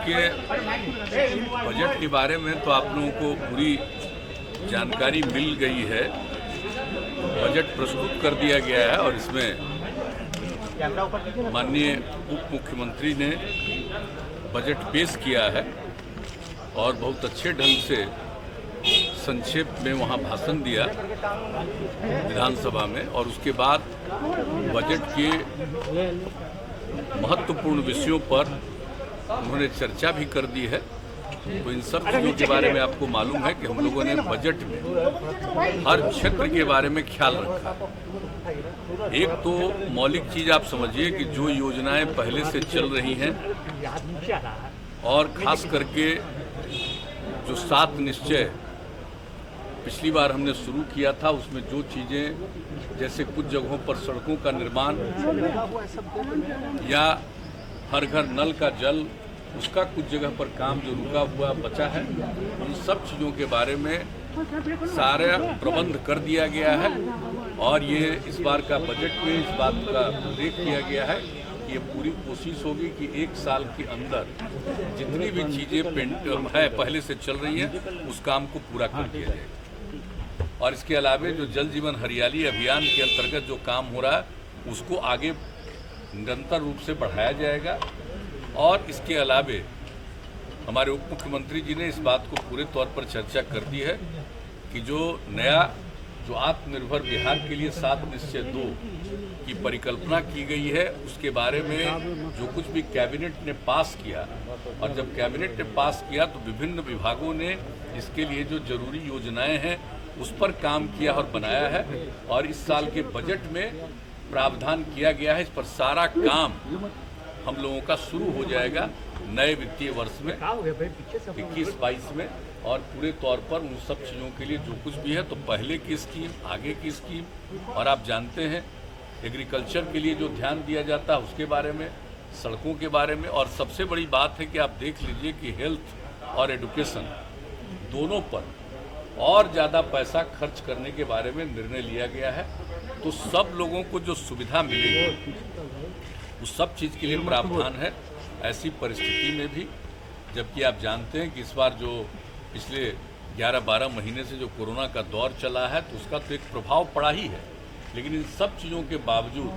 देखिए, बजट के बारे में तो आप लोगों को पूरी जानकारी मिल गई है। बजट प्रस्तुत कर दिया गया है और इसमें माननीय उप मुख्यमंत्री ने बजट पेश किया है और बहुत अच्छे ढंग से संक्षेप में वहाँ भाषण दिया विधानसभा में, और उसके बाद बजट के महत्वपूर्ण विषयों पर उन्होंने चर्चा भी कर दी है। तो इन सब चीज़ों के बारे में आपको मालूम है कि हम लोगों ने बजट में हर क्षेत्र के बारे में ख्याल रखा। एक तो मौलिक चीज़ आप समझिए कि जो योजनाएं पहले से चल रही हैं और खास करके जो 7 निश्चय पिछली बार हमने शुरू किया था, उसमें जो चीज़ें जैसे कुछ जगहों पर सड़कों का निर्माण या हर घर नल का जल, उसका कुछ जगह पर काम जो रुका हुआ बचा है, उन सब चीज़ों के बारे में सारा प्रबंध कर दिया गया है। और ये इस बार का बजट में इस बात का उल्लेख किया गया है कि ये पूरी कोशिश होगी कि 1 साल के अंदर जितनी भी चीज़ें है पहले से चल रही हैं उस काम को पूरा कर दिया जाएगा। और इसके अलावे जो जल जीवन हरियाली अभियान के अंतर्गत जो काम हो रहा है उसको आगे निरंतर रूप से बढ़ाया जाएगा। और इसके अलावे हमारे उप मुख्यमंत्री जी ने इस बात को पूरे तौर पर चर्चा कर दी है कि जो नया जो आत्मनिर्भर बिहार के लिए 7 निश्चय 2 की परिकल्पना की गई है, उसके बारे में जो कुछ भी कैबिनेट ने पास किया, और जब कैबिनेट ने पास किया तो विभिन्न विभागों ने इसके लिए जो जरूरी योजनाएं हैं उस पर काम किया और बनाया है। और इस साल के बजट में प्रावधान किया गया है, इस पर सारा काम हम लोगों का शुरू हो जाएगा नए वित्तीय वर्ष में 21-22 में। और पूरे तौर पर उन सब चीज़ों के लिए जो कुछ भी है, तो पहले की स्कीम, आगे की स्कीम, और आप जानते हैं एग्रीकल्चर के लिए जो ध्यान दिया जाता है उसके बारे में, सड़कों के बारे में। और सबसे बड़ी बात है कि आप देख लीजिए कि हेल्थ और एजुकेशन दोनों पर और ज़्यादा पैसा खर्च करने के बारे में निर्णय लिया गया है। तो सब लोगों को जो सुविधा मिलेगी उस सब चीज़ के लिए प्रावधान है ऐसी परिस्थिति में भी। जबकि आप जानते हैं कि इस बार जो पिछले 11-12 महीने से जो कोरोना का दौर चला है तो उसका तो एक प्रभाव पड़ा ही है, लेकिन इन सब चीज़ों के बावजूद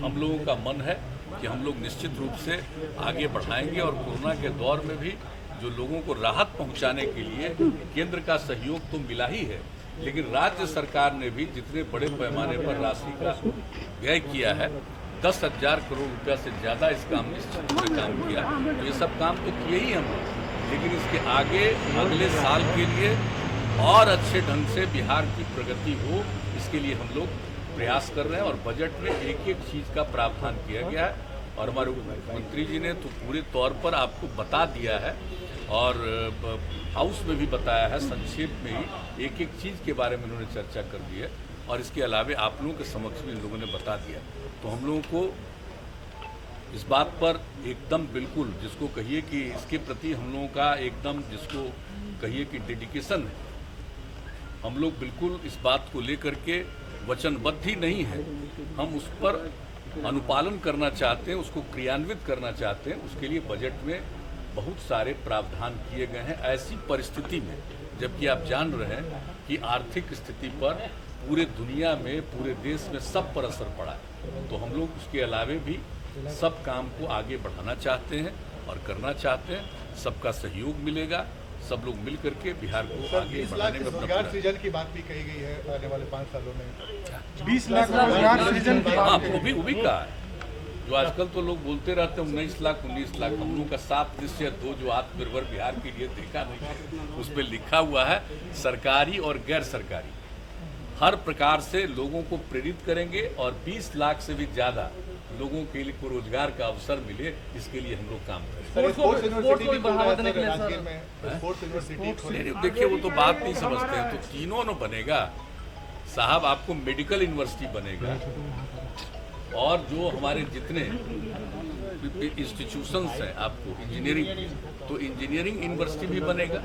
हम लोगों का मन है कि हम लोग निश्चित रूप से आगे बढ़ाएंगे। और कोरोना के दौर में भी जो लोगों को राहत पहुंचाने के लिए केंद्र का सहयोग तो मिला ही है, लेकिन राज्य सरकार ने भी जितने बड़े पैमाने पर राशि का व्यय किया है, 10,000 करोड़ रुपया से ज़्यादा इस काम निश्चित रूप से काम किया। तो ये सब काम तो किए ही हम लोग, लेकिन इसके आगे अगले साल के लिए और अच्छे ढंग से बिहार की प्रगति हो, इसके लिए हम लोग प्रयास कर रहे हैं। और बजट में एक एक चीज़ का प्रावधान किया गया है और हमारे मुख्यमंत्री जी ने तो पूरे तौर पर आपको बता दिया है और हाउस में भी बताया है, संक्षेप में ही एक एक चीज़ के बारे में उन्होंने चर्चा कर दी है। और इसके अलावे आप लोगों के समक्ष भी इन लोगों ने बता दिया। तो हम लोगों को इस बात पर एकदम बिल्कुल, जिसको कहिए कि इसके प्रति हम लोगों का एकदम, जिसको कहिए कि डेडिकेशन है, हम लोग बिल्कुल इस बात को लेकर के वचनबद्ध ही नहीं है, हम उस पर अनुपालन करना चाहते हैं, उसको क्रियान्वित करना चाहते हैं। उसके लिए बजट में बहुत सारे प्रावधान किए गए हैं ऐसी परिस्थिति में, जबकि आप जान रहे हैं कि आर्थिक स्थिति पर पूरे दुनिया में, पूरे देश में सब पर असर पड़ा है। तो हम लोग उसके अलावे भी सब काम को आगे बढ़ाना चाहते हैं और करना चाहते हैं। सबका सहयोग मिलेगा, सब लोग मिल करके बिहार को आगे बढ़ाने में अपना रोजगार सृजन की बात भी कही गई है आने वाले 5 सालों में 20 लाख रोजगार सृजन की हाँ, वो भी कहा है। जो आजकल तो लोग बोलते रहते हैं 19 लाख 19 लाख, हम लोगों का 7 निश्चय 2 जो आत्मनिर्भर बिहार के लिए देखा नहीं है, उसमें लिखा हुआ है सरकारी और गैर सरकारी हर प्रकार से लोगों को प्रेरित करेंगे और 20 लाख से भी ज़्यादा लोगों के लिए को रोजगार का अवसर मिले, इसके लिए हम लोग काम करें। देखिए वो तो बात नहीं समझते हैं, तो तीनों न बनेगा साहब, आपको मेडिकल यूनिवर्सिटी बनेगा और जो हमारे जितने इंस्टीट्यूशंस हैं आपको इंजीनियरिंग, तो इंजीनियरिंग यूनिवर्सिटी भी बनेगा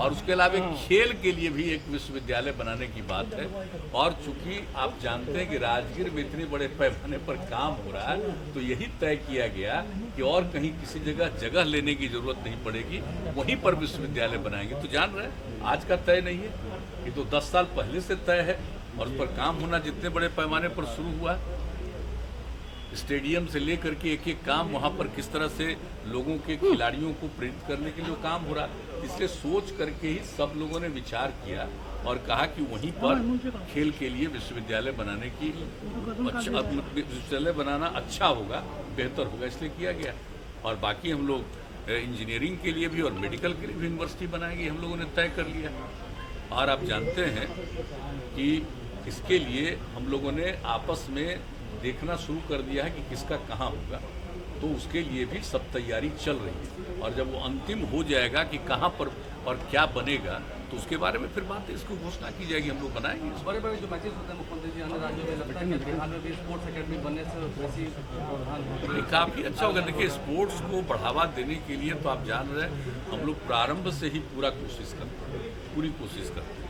और उसके अलावा खेल के लिए भी एक विश्वविद्यालय बनाने की बात है। और चूंकि आप जानते हैं कि राजगीर में इतने बड़े पैमाने पर काम हो रहा है, तो यही तय किया गया कि और कहीं किसी जगह लेने की जरूरत नहीं पड़ेगी, वहीं पर विश्वविद्यालय बनाएंगे। तो जान रहे हैं आज का तय नहीं है, ये तो 10 साल पहले से तय है और उस पर काम होना जितने बड़े पैमाने पर शुरू हुआ, स्टेडियम से लेकर के एक काम वहाँ पर किस तरह से लोगों के खिलाड़ियों को प्रेरित करने के लिए काम हो रहा है। इसलिए सोच करके ही सब लोगों ने विचार किया और कहा कि वहीं पर खेल के लिए विश्वविद्यालय बनाने की विश्वविद्यालय बनाना अच्छा होगा, बेहतर होगा, इसलिए किया गया। और बाकी हम लोग इंजीनियरिंग के लिए भी और मेडिकल के लिए भी यूनिवर्सिटी बनाएंगे, हम लोगों ने तय कर लिया। और आप जानते हैं कि इसके लिए हम लोगों ने आपस में देखना शुरू कर दिया है कि किसका कहाँ होगा, तो उसके लिए भी सब तैयारी चल रही है। और जब वो अंतिम हो जाएगा कि कहाँ पर और क्या बनेगा, तो उसके बारे में फिर बात इसको घोषणा की जाएगी, हम लोग बनाएंगे। बड़े बड़े जो मैचेस होते हैं मुख्यमंत्री जी अन्य राज्यों में, लगता है कि बिहार में भी स्पोर्ट्स अकेडमी बनने से कृषि प्रावधान काफ़ी अच्छा होगा। देखिए, स्पोर्ट्स को बढ़ावा देने के लिए तो आप जान रहे हैं हम लोग प्रारंभ से ही पूरी कोशिश करते हैं।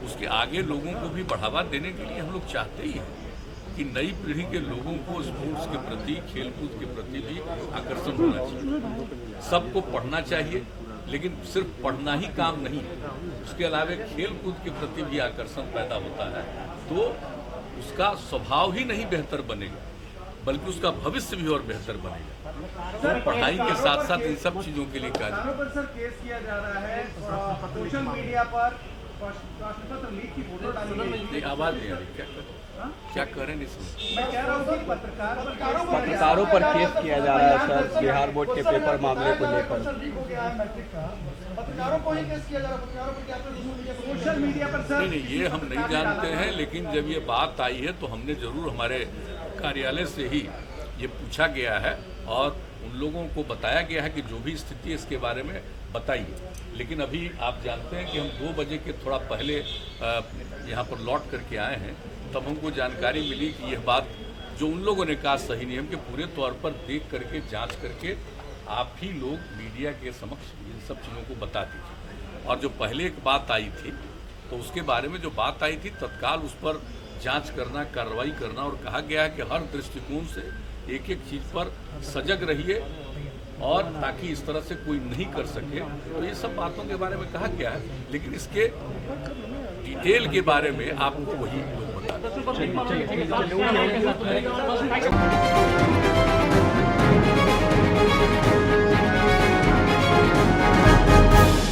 उसके आगे लोगों को भी बढ़ावा देने के लिए हम लोग चाहते ही हैं कि नई पीढ़ी के लोगों को स्पोर्ट्स के प्रति, खेलकूद के प्रति भी आकर्षण होना चाहिए। सबको पढ़ना चाहिए, लेकिन सिर्फ पढ़ना ही काम नहीं है, उसके अलावा खेलकूद के प्रति भी आकर्षण पैदा होता है, तो उसका स्वभाव ही नहीं बेहतर बनेगा, बल्कि उसका भविष्य भी और बेहतर बनेगा। तो पढ़ाई के साथ साथ इन सब चीज़ों के लिए कार्य। सर केस किया जा रहा है सोशल मीडिया पर, प्रश्न पत्र लीक की फोटो डाली गई। आवाज़ नहीं आ रही, क्या करें नहीं समझ। मैं कह रहा हूँ कि पत्रकारों पर केस किया जा रहा है सर, बिहार बोर्ड के पेपर मामले को लेकर। पत्रकारों को ही केस किया जा रहा है, पत्रकारों को क्या सोशल मीडिया पर सर? नहीं, ये हम नहीं जानते हैं, लेकिन जब ये बात आई है तो हमने जरूर हमारे कार्यालय से ही ये पूछा गया है और उन लोगों को बताया गया है कि जो भी स्थिति है इसके बारे में बताइए। लेकिन अभी आप जानते हैं कि हम 2 बजे के थोड़ा पहले यहाँ पर लौट करके आए हैं, तब हमको जानकारी मिली कि यह बात जो उन लोगों ने कहा सही नहीं है, कि पूरे तौर पर देख करके जांच करके आप ही लोग मीडिया के समक्ष इन सब चीज़ों को बता दीजिए। और जो पहले एक बात आई थी, तो उसके बारे में जो बात आई थी तत्काल उस पर जांच करना, कार्रवाई करना, और कहा गया है कि हर दृष्टिकोण से एक एक चीज़ पर सजग रहिए और ताकि इस तरह से कोई नहीं कर सके। तो ये सब बातों के बारे में कहा गया है, लेकिन इसके डिटेल के बारे में आपको वही लोग बता